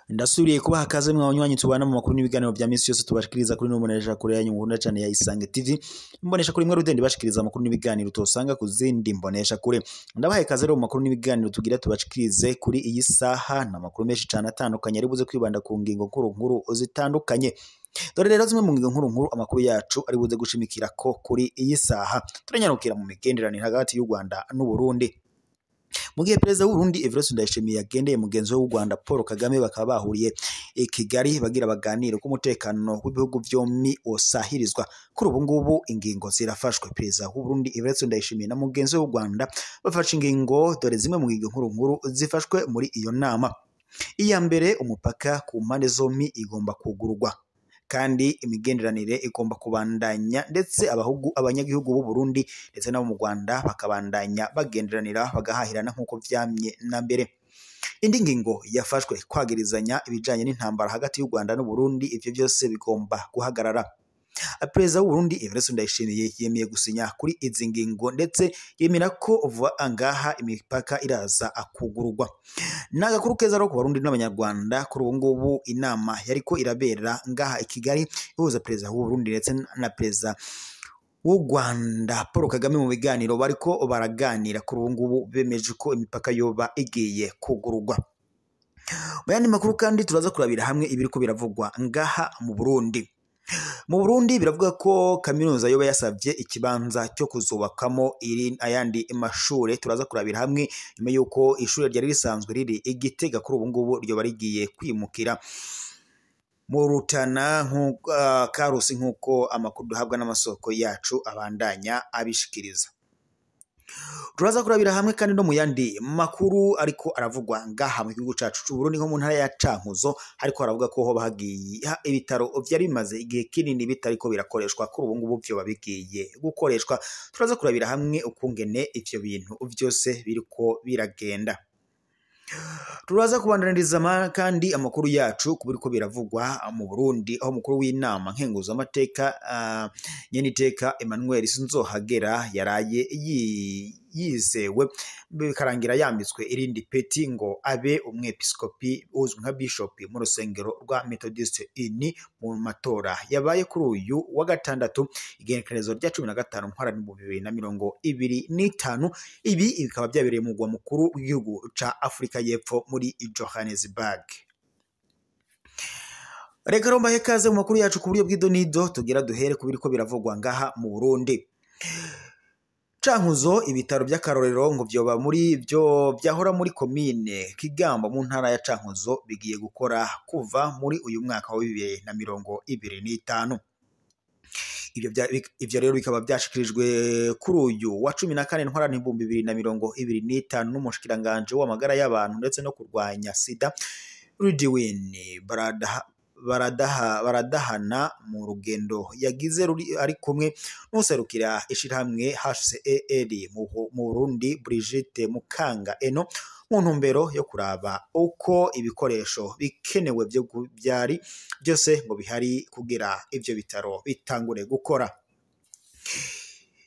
Ndasubiriye kubaha akaze mwa banywanyi tubana mu makuru n'ibiganiro bya misi yose tubashikiriza kuri Mbonesha kure yanyu nkunda cyane ya Isange TV. Mbonesha kuri mwe rudende bashikiriza amakuru n'ibiganiro tosanga ku zindi mbonesha kure. Ndabahaye kaze rero mu makuru n'ibiganiro tugira tubashikirize kuri iyi saha na makuru menshi cyane atandukanye ari buze kwibanda ku ngingo nkuru zitandukanye. Dore rero zimwe mu ngingo nkuru amakuru yacu ari buze gushimikira ko kuri iyi saha turanyarukira mu migenderanire hagati y'u Rwanda n'u Burundi. Mu gihe perezida w'u Burundi Evariste Ndayishimiye yagendeye mugenzi w'u Rwanda Paul Kagame bakaba bahuriye i Kigali bagira baganire ku mutekano w'ibihugu vyombi osahirizwa. Kuri ubu ngubu ingingo zirafashwe. Perezida w'u Burundi Evariste Ndayishimiye na mugenzi w'u Rwanda bafashe ingingo, dore zimwe mu ngingo nkuru zifashwe muri iyo nama. Iya mbere, umupaka ku mpande zombi igomba kugurwa kandi imigenderanire igomba kubandanya, ndetse abanyagihugu b'u Burundi ndetse n'abo mu Rwanda bakabandanya bagenderanira bagahahirana nk'uko vyamye na mbere. Indi ngingo yafashwe, kwagirizanya ibijanye n'intambara hagati y'u Rwanda n'u Burundi, ivyo byose bigomba guhagarara. Perezida w'u Burundi Evariste Ndayishimiye yemeye gusinya kuri izi ngingo, ndetse yemera ko vuba angaha imipaka iraza akugururwa. Nagakuru keza ro ku Barundi n'Abanyarwanda kuri ubu ngubu inama yariko irabera ngaha i Kigali ihuza perezida w'u Burundi ndetse na perezida w'u Rwanda Paul Kagame mu biganiro bariko baraganira. Kuri ubu ngubu bemeje ko imipaka yoba igiye kugururwa. Mu yandi makuru kandi turaza kurabira hamwe ibiriko biravugwa ngaha mu Burundi. Mu Burundi biravuga ko kaminuza yoba yasavye ikibanza cyo kuzubakamo ayandi mashure. Turaza kurabira hamwe nyuma yuko ishure ryari risanzwe riri Igitega kuri ubu ngubu ryo barigiye kwimukira mu Rutana Karusi nk'uko amakuru duhabwa n'amasoko yacu abandanya abishikiriza. Turaza kurabira hamwe kandi no mu yandi makuru ariko aravugwa ngaha mu gihugu cacu c'u Burundi, nko mu ntara ya Cankuzo ariko aravuga ko ho bahagiye ibitaro vyari bimaze igihe kinini bitariko birakoreshwa, kuri ubu ngubu vyo babigiye gukoreshwa. Turaza kurabira hamwe ukungene ivyo bintu vyose biriko biragenda. Turaza kubandaniriza kandi amakuru yacu kubiriko biravugwa mu Burundi, aho mukuru w'inama nkenguza amateka nyeniteka Emmanuel Sinzohagera yaraye yizewe bikarangira yambitswe irindi peti ngo abe umwepiskopi uzwi nka bishop mu rusengero rwa Methodist ini mu matora yabaye kuri uyu wa gatandatu igenekerezo rya 15 ntwarane mu 2025. Ibi bikaba byabereye mu mugwa mukuru w'igihugu ca Afrika y'Epfo muri Johannesburg. Reka romba hekaze mu makuru yacu ku buryo bw'idonido tugira duhere kubiriko biravugwa ngaha mu Burundi. Cankuzo ibitaro by'akarorero ngo byoba muri byo byahora muri komine Kigamba mu ntara ya Cankuzo bigiye gukora kuva muri uyu mwaka wa 2025. Ivyo rero bikaba byashikirijwe kuri uyu wa 14 ntwarane 2025 n'umushikiranganje w'amagara y'abantu ndetse no kurwanya sida Ridwin baradahana mu rugendo yagize ari kumwe n'userukira ishirahamwe HCR mu Burundi Brigitte Mukanga Eno mu ntumbero yo kuraba uko ibikoresho bikenewe byo byari byose ngo bihari kugira ivyo bitaro bitangure gukora.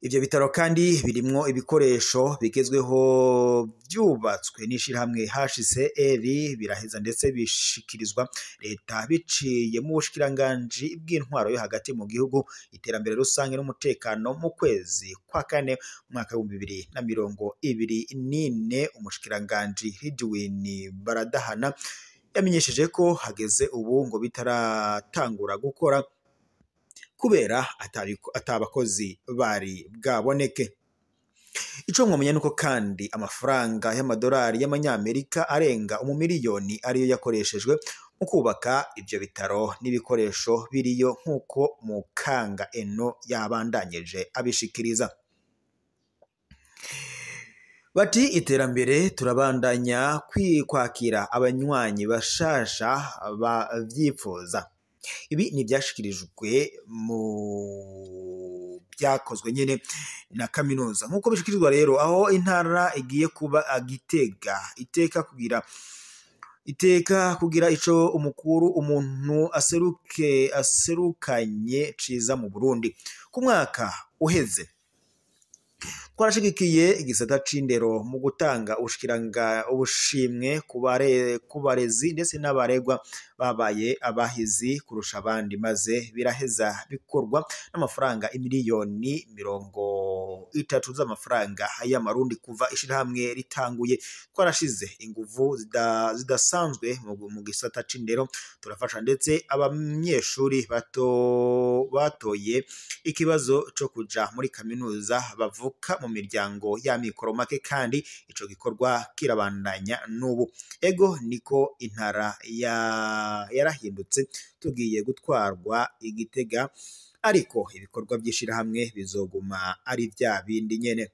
Ivyo bitaro kandi birimwo ibikoresho bigezweho byubatswe n'ishirahamwe HCR biraheza ndetse bishikirizwa leta biciye mu bushikiranganje bw'intwaro yo hagati mu gihugu, iterambere rusange n'umutekano mu kwezi kwa kane mwaka wa 2024. Umushikiranganje Ridwin baradahana yamenyesheje ko hageze ubu ngo bitaratangura gukora kubera atabakozi bari bwaboneke. Ico mwamenya nuko kandi amafaranga y'amadolari y'amanyamerika arenga 1 miliyoni ariyo yakoreshejwe mu kubaka ivyo bitaro n'ibikoresho biriyo nk'uko Mukanga Eno yabandanyije abishikiriza. Bati iterambere turabandanya kwakira abanywanyi bashasha bavyifuza. Ibi ni byashikirijwe mu byakozwe nyene na kaminuza nk'uko bishikirizwa rero, aho intara igiye kuba iteka kugira ico umukuru umuntu aserukanye ciza mu Burundi. Ku mwaka uheze twarashigikiye igisata c'indero mu gutanga ubushimwe ku barezi ndetse n'abaregwa babaye abahizi kurusha abandi, maze biraheza bikorwa n'amafaranga imiliyoni 30 z'amafaranga y'amarundi kuva ishirahamwe ritanguye. Twarashize inguvu zidasanzwe mu gisata c'indero, turafasha ndetse abanyeshuri batoye ikibazo co kuja muri kaminuza bavuka mu miryango y'amikoro make, kandi ico gikorwa kirabandanya n'ubu. Ego niko intara yarahindutse, tugiye gutwarwa Igitega, ariko ibikorwa by'ishirahamwe bizoguma ari vya bindi nyene.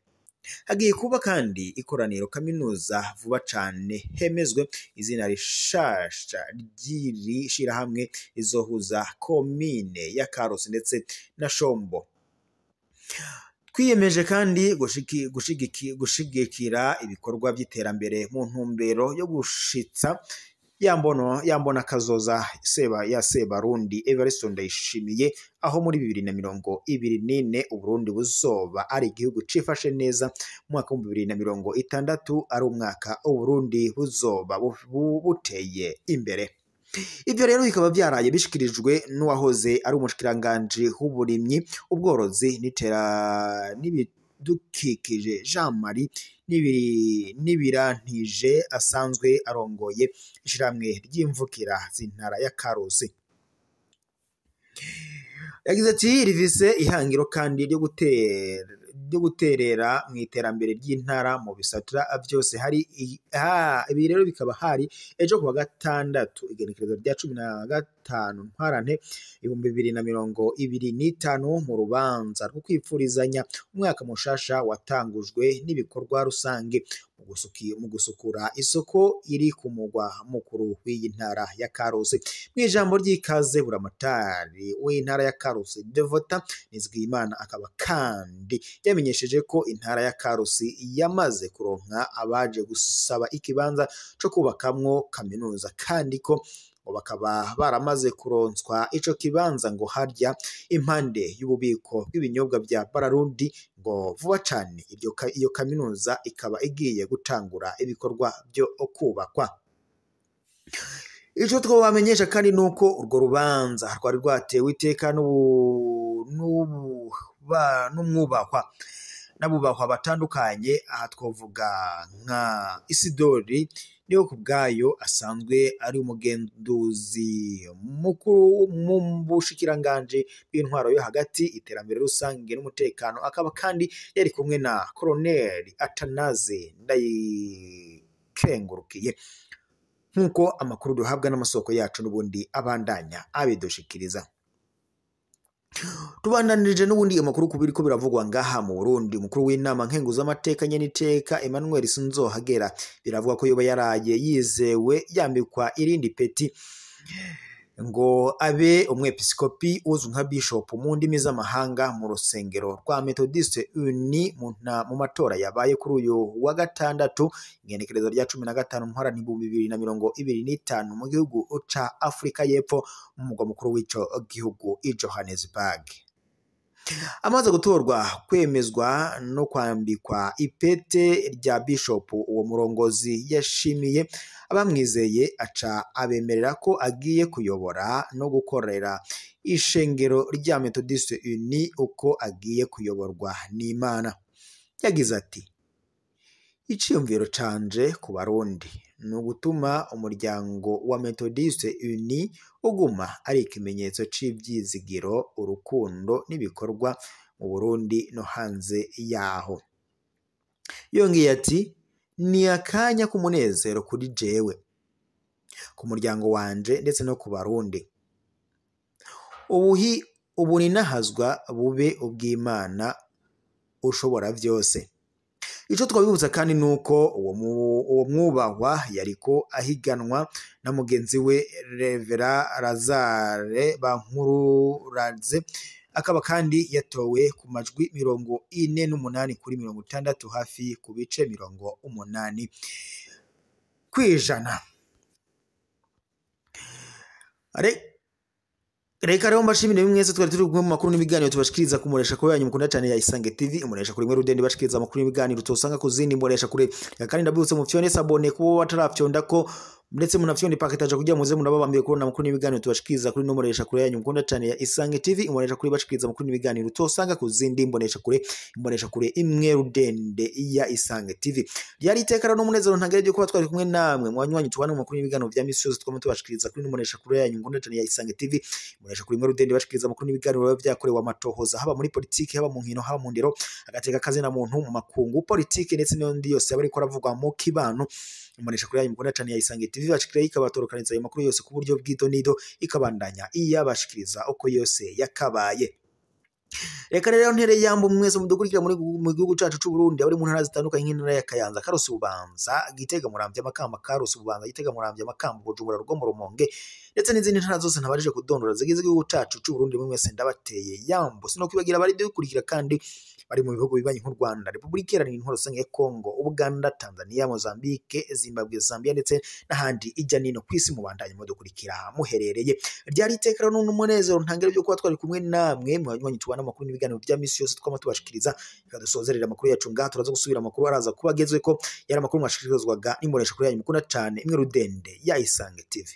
Hagiye kuba kandi ikoraniro kaminuza vuba cane, hemezwe izina rishasha ry'iri shirahamwe rizohuza komine ya Karusi ndetse na Shombo. Twiyemeje kandi gushigikira ibikorwa by'iterambere mu ntumbero yo gushitsa yambona kazoza Sebarundi Evariste Ndayishimiye, aho muri 2024 Uburundi buzoba ari igihugu cifashe neza, mu mwaka wa 2060 ari umwaka Uburundi buzoba buteye imbere. Ivyo rero bikaba byaraye bishikirijwe n'uwahoze ari umushikiranganje w'uburimyi, ubworozi n'ibidukikije Jean Marie Nibirantije, asanzwe arongoye ishiramwe ry'imvukira z'intara ya Karusi. Yagize ati rivise ihangiro kandi ryo guterera mu iterambere ry'intara mu bisatra byose. Hari ibi rero bikaba hari ejo kuwa gatandatu igenekerezo rya 15 Ntwarante 2025 mu rubanza rwo kwipfurizanya umwaka mushasha watangujwe n'ibikorwa rusange mu gusukura isoko iri ku mugwa mukuru w'iyi ntara ya Karusi. Mu ijambo ry'ikaze buramatari w'intara ya Karusi Devota Nizigiyimana akaba kandi yamenyesheje ko intara ya Karusi yamaze kuronka abaje gusaba ikibanza co kubakamwo kaminuza, kandi ko bakaba baramaze kuronswa ico kibanza ngo harya impande y'ububiko bw'ibinyobwa bya Bararundi, ngo vuba cane iyo kaminuza ikaba igiye gutangura ibikorwa byo kubakwa. Ico twabamenyesha kandi nuko urwo rubanza rwari rwatewe iteka n'abubahwa batandukanye. Aha twovuga nka Isidori niyo kubgayo asanzwe ari umugenduzi mukuru mu bushikiranganje bw'intwaro yo hagati, iterambere rusange n'umutekano, akaba kandi yari kumwe na Colonel Atanaze Ndayikengurukiye, nkuko amakuru duhabwa n'amasoko yacu n'ubundi abandanya abidushikiriza. Tubandanije n'ubundi amakuru kubiriko biravugwa ngaha mu Burundi. Umukuru w'inama nkenguzamateka nyeniteka Emmanuel Sinzohagera biravugwa ko yoba yaraye yizewe yambikwa irindi peti ngo abe umwepiskopi uzwi nka bishop mu ndimi z'amahanga mu rusengero rwa Methodiste Uni mu matora yabaye kuri uyu wa gatandatu igenekerezo rya 15 Ntwarante 2025 mu gihugu ca Afrika y'Epfo mu mugwa mukuru w'ico gihugu i Johannesburg. Amaze gutorwa kwemezwa no kwambikwa ipete rya bishop, uwo murongozi yashimiye abamwizeye aca abemerera ko agiye kuyobora no gukorera ishengero rya Methodiste Uni uko agiye kuyoborwa n'Imana. Yagize ati iciyumviro canje ku Barundi no gutuma umuryango wa Methodiste Uni uguma ari ikimenyetso c'ivyizigiro, urukundo n'ibikorwa mu Burundi no hanze yaho. Yongeye ati ni akanya k'umunezero kuri jewe, ku muryango wanje ndetse no ku Barundi. Ubu ninahazwa bube ubw'Imana ushobora vyose. Ico twabibutsa kandi nuko uwo mwubahwa yariko ahiganwa na mugenzi we Revera Lazare Bankururaze, akaba kandi yatowe ku majwi 48 kuri 60 hafi ku bice 80%. Reka rero mbashimire mwese twari turi kumwe mu makuru n'ibiganiro tubashikiriza ku muresha kure yanyu mukunda cyane ya Isange TV, umuresha kuri mwe rudende bashikiriza amakuru n'ibiganiro tosanga ku zindi muresha kure. Kandi ndabutse mu fyone sabone kubo watarafyonda ko ndetse munafyonde paketaje kugira muze munababambiye kubona amakuru n'ibiganiro tubashikiriza kuri no muresha kure yanyu mukunda cyane ya Isange TV, umuresha kuri bashikiriza amakuru n'ibiganiro tosanga ku zindi mbonesha kure imwe rudende ya Isange TV. Yari itekara no munezero ntangere kuba twari kumwe namwe mwanywanyi tubana mu makuru n'ibiganiro bya misi yose twamo tubashikiriza kuri no muresha kure yanyu mukunda cyane ya Isange TV, umuresha kuri mwe rudende bashikiriza amakuru n'ibiganiro byakorewe amatohoza haba muri politiki haba mu nkino haba mu ndero agateka kaze na muntu mu makungu politiki ndetse n'indi yose abari ko aravugwa mu kibano. Umuresha kuri yanyu mukunda cyane ya Isange TV bashikira ikabatorokaniza ayo makuru yose ku buryo bw'idonido ikabandanya iyabashikiriza uko yose yakabaye. Reka rero ntere yambo mwese mudukurikira mu gihugu cyacu cy'u Burundi abari mu ntara zitandukanye nk'intara ya Kayanza, Karusi, Bubanza, Gitega, Muramvya, Makamba, Karusi, Bubanza, Gitega, Muramvya, Makamba, Bujumbura, Rugombo, Rumonge ndetse n'izindi ntara zose ntabarije kudondora zigize igihugu cyacu cy'u Burundi. Mwese ndabateye yambo sino kwibagira bari dukurikira kandi bari mu bihugu bibanye nk'u Rwanda, Repubulika Iharanira Intwaro Rusange ya Kongo, Uganda, Tanzania, Mozambique, Zimbabwe, Zambia ndetse n'ahandi ijya nino kwisi mubandanye mudukurikira muherereye. Ryari itekera n'umunezero ntangere byo kuba twari kumwe namwe mwanywanyi tubana amakuru n'ibiganiro bya misi yose twama tubashikiriza ikadusozerera amakuru yacu ngaha turaza gusubira amakuru araza kubagezwe ko yari amakuru mwashikirizwaga n'imoresha kuri yanyu mukunda cyane imwe rudende ya Isange TV.